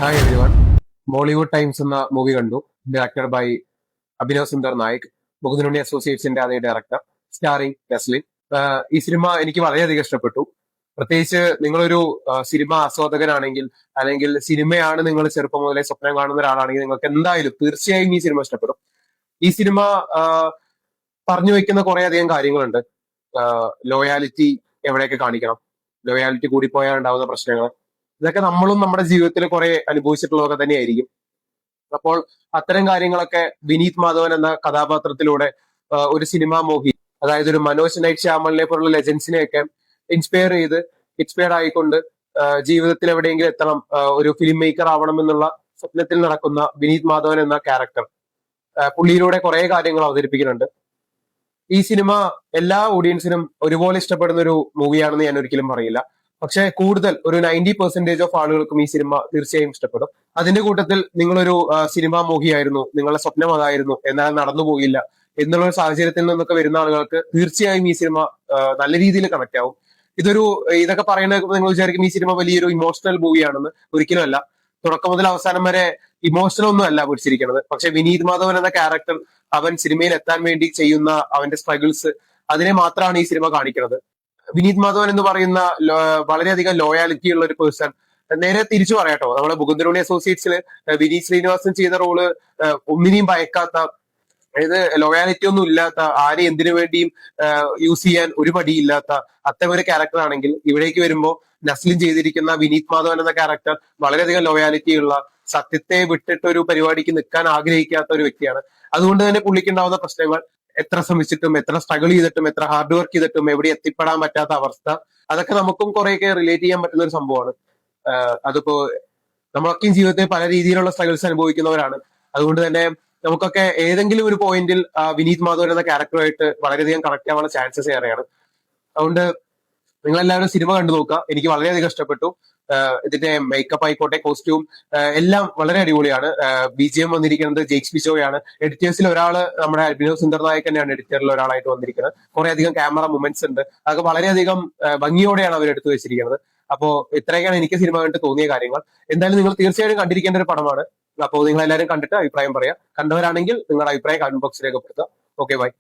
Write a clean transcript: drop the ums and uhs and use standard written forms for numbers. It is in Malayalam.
Hi every one. Bollywood times എന്ന മൂവി കണ്ടു. ഡയറക്ടഡ് ബൈ അഭിനവ് സുന്ദർ നായിക്, മുകുന്ദനുണ്ണി അസോസിയേറ്റ്സിന്റെ അതേ ഡയറക്ടർ, സ്റ്റാറിംഗ് നെസ്ലിൻ. ഈ സിനിമ എനിക്ക് വളരെയധികം ഇഷ്ടപ്പെട്ടു. പ്രത്യേകിച്ച് നിങ്ങളൊരു സിനിമ ആസ്വാദകനാണെങ്കിൽ, അല്ലെങ്കിൽ സിനിമയാണ് നിങ്ങൾ ചെറുപ്പം മുതലേ സ്വപ്നം കാണുന്ന ഒരാളാണെങ്കിൽ, നിങ്ങൾക്ക് എന്തായാലും തീർച്ചയായും ഈ സിനിമ ഇഷ്ടപ്പെടും. ഈ സിനിമ പറഞ്ഞു വെക്കുന്ന കുറെ അധികം കാര്യങ്ങളുണ്ട്. ലോയാലിറ്റി എവിടെയൊക്കെ കാണിക്കണം, ലോയാലിറ്റി കൂടിപ്പോയാൽ ഉണ്ടാവുന്ന പ്രശ്നങ്ങൾ, ഇതൊക്കെ നമ്മളും നമ്മുടെ ജീവിതത്തിൽ കുറെ അനുഭവിച്ചിട്ടുള്ളതൊക്കെ തന്നെയായിരിക്കും. അപ്പോൾ അത്തരം കാര്യങ്ങളൊക്കെ വിനീത് മാധവൻ എന്ന കഥാപാത്രത്തിലൂടെ ഒരു സിനിമാ മോഹി, അതായത് ഒരു മനോജ് നൈറ്റ് ശ്യാമളിനെ പോലുള്ള ലെജൻസിനെയൊക്കെ ഇൻസ്പയർഡ് ആയിക്കൊണ്ട് ജീവിതത്തിൽ എവിടെയെങ്കിലും എത്തണം, ഒരു ഫിലിം മേക്കർ ആവണം എന്നുള്ള സ്വപ്നത്തിൽ നടക്കുന്ന വിനീത് മാധവൻ എന്ന ക്യാരക്ടർ പുള്ളിയിലൂടെ കുറെ കാര്യങ്ങൾ അവതരിപ്പിക്കുന്നുണ്ട്. ഈ സിനിമ എല്ലാ ഓഡിയൻസിനും ഒരുപോലെ ഇഷ്ടപ്പെടുന്ന ഒരു മൂവിയാണെന്ന് ഞാൻ ഒരിക്കലും പറയില്ല. പക്ഷെ കൂടുതൽ ഒരു 90% ഓഫ് ആളുകൾക്കും ഈ സിനിമ തീർച്ചയായും ഇഷ്ടപ്പെടും. അതിന്റെ കൂട്ടത്തിൽ നിങ്ങളൊരു സിനിമാ മോഹിയായിരുന്നു, നിങ്ങളുടെ സ്വപ്നം അതായിരുന്നു, എന്നാൽ നടന്നു പോയില്ല എന്നുള്ള ഒരു സാഹചര്യത്തിൽ നിന്നൊക്കെ വരുന്ന ആളുകൾക്ക് തീർച്ചയായും ഈ സിനിമ നല്ല രീതിയിൽ കണക്ട് ആവും. ഇതൊക്കെ പറയുന്നത് നിങ്ങൾ വിചാരിക്കും ഈ സിനിമ വലിയൊരു ഇമോഷണൽ മൂവിയാണെന്ന്. ഒരിക്കലും അല്ല. തുടക്കം മുതൽ അവസാനം വരെ ഇമോഷണൽ ഒന്നും അല്ല പിടിച്ചിരിക്കുന്നത്. പക്ഷെ വിനീത് മാധവൻ എന്ന ക്യാരക്ടർ, അവൻ സിനിമയിൽ എത്താൻ വേണ്ടി ചെയ്യുന്ന അവന്റെ സ്ട്രഗിൾസ്, അതിനെ മാത്രമാണ് ഈ സിനിമ കാണിക്കുന്നത്. വിനീത് മാധവൻ എന്ന് പറയുന്ന വളരെയധികം ലോയാലിറ്റി ഉള്ള ഒരു പേഴ്സൺ. നേരെ തിരിച്ചു പറയാട്ടോ, നമ്മുടെ മുകുന്ദനുണ്ണി അസോസിയേറ്റ്സിൽ വിനീത് ശ്രീനിവാസൻ ചെയ്ത റോള് ഒന്നിനെയും ഭയക്കാത്ത, അതായത് ലോയാലിറ്റി ഒന്നും ഇല്ലാത്ത, ആരെ എന്തിനു വേണ്ടിയും യൂസ് ചെയ്യാൻ ഒരു മടിയില്ലാത്ത അത്തരം ഒരു ക്യാരക്ടർ ആണെങ്കിൽ, ഇവിടേക്ക് വരുമ്പോൾ നസ്ലിൻ ചെയ്തിരിക്കുന്ന വിനീത് മാധവൻ എന്ന ക്യാരക്ടർ വളരെയധികം ലോയാലിറ്റി ഉള്ള, സത്യത്തെ വിട്ടിട്ട് ഒരു പരിപാടിക്ക് നിൽക്കാൻ ആഗ്രഹിക്കാത്ത ഒരു വ്യക്തിയാണ്. അതുകൊണ്ട് തന്നെ പുള്ളിക്ക് ഉണ്ടാവുന്ന പ്രശ്നങ്ങൾ, എത്ര ശ്രമിച്ചിട്ടും എത്ര സ്ട്രഗിൾ ചെയ്തിട്ടും എത്ര ഹാർഡ് വർക്ക് ചെയ്തിട്ടും എവിടെ എത്തിപ്പെടാൻ പറ്റാത്ത അവസ്ഥ, അതൊക്കെ നമുക്കും കുറെയൊക്കെ റിലേറ്റ് ചെയ്യാൻ പറ്റുന്ന ഒരു സംഭവമാണ്. അതിപ്പോ നമ്മളൊക്കെയും ജീവിതത്തിൽ പല രീതിയിലുള്ള സ്ട്രഗിൾസ് അനുഭവിക്കുന്നവരാണ്. അതുകൊണ്ട് തന്നെ നമുക്കൊക്കെ ഏതെങ്കിലും ഒരു പോയിന്റിൽ വിനീത് മാധവൻ എന്ന ക്യാരക്ടറുമായിട്ട് വളരെയധികം കണക്ട് ആവാനുള്ള ചാൻസസ് ഏറെയാണ്. അതുകൊണ്ട് നിങ്ങൾ എല്ലാവരും സിനിമ കണ്ടു നോക്കുക. എനിക്ക് വളരെയധികം ഇഷ്ടപ്പെട്ടു. ഇതിന്റെ മേക്കപ്പ് ആയിക്കോട്ടെ, കോസ്റ്റ്യൂം എല്ലാം വളരെ അടിപൊളിയാണ്. BGM വന്നിരിക്കുന്നത് ജെയ്ക്സ് ബിജോയാണ്. എഡിറ്റേഴ്സിൽ ഒരാള് നമ്മുടെ അഭിനവ് സുന്ദർ നായക് തന്നെയാണ് എഡിറ്ററിൽ ഒരാളായിട്ട് വന്നിരിക്കുന്നത്. കുറെ അധികം ക്യാമറ മൂവ്മെന്റ്സ് ഉണ്ട്. അതൊക്കെ വളരെയധികം ഭംഗിയോടെയാണ് അവർ എടുത്തു വെച്ചിരിക്കുന്നത്. അപ്പോ ഇത്രയൊക്കെയാണ് എനിക്ക് സിനിമ കണ്ടിട്ട് തോന്നിയ കാര്യങ്ങൾ. എന്തായാലും നിങ്ങൾ തീർച്ചയായും കണ്ടിരിക്കേണ്ട ഒരു പടമാണ്. അപ്പോൾ നിങ്ങൾ എല്ലാവരും കണ്ടിട്ട് അഭിപ്രായം പറയാം. കണ്ടവരാണെങ്കിൽ നിങ്ങളുടെ അഭിപ്രായം കമന്റ് ബോക്സിൽ രേഖപ്പെടുത്തുക. Okay, by.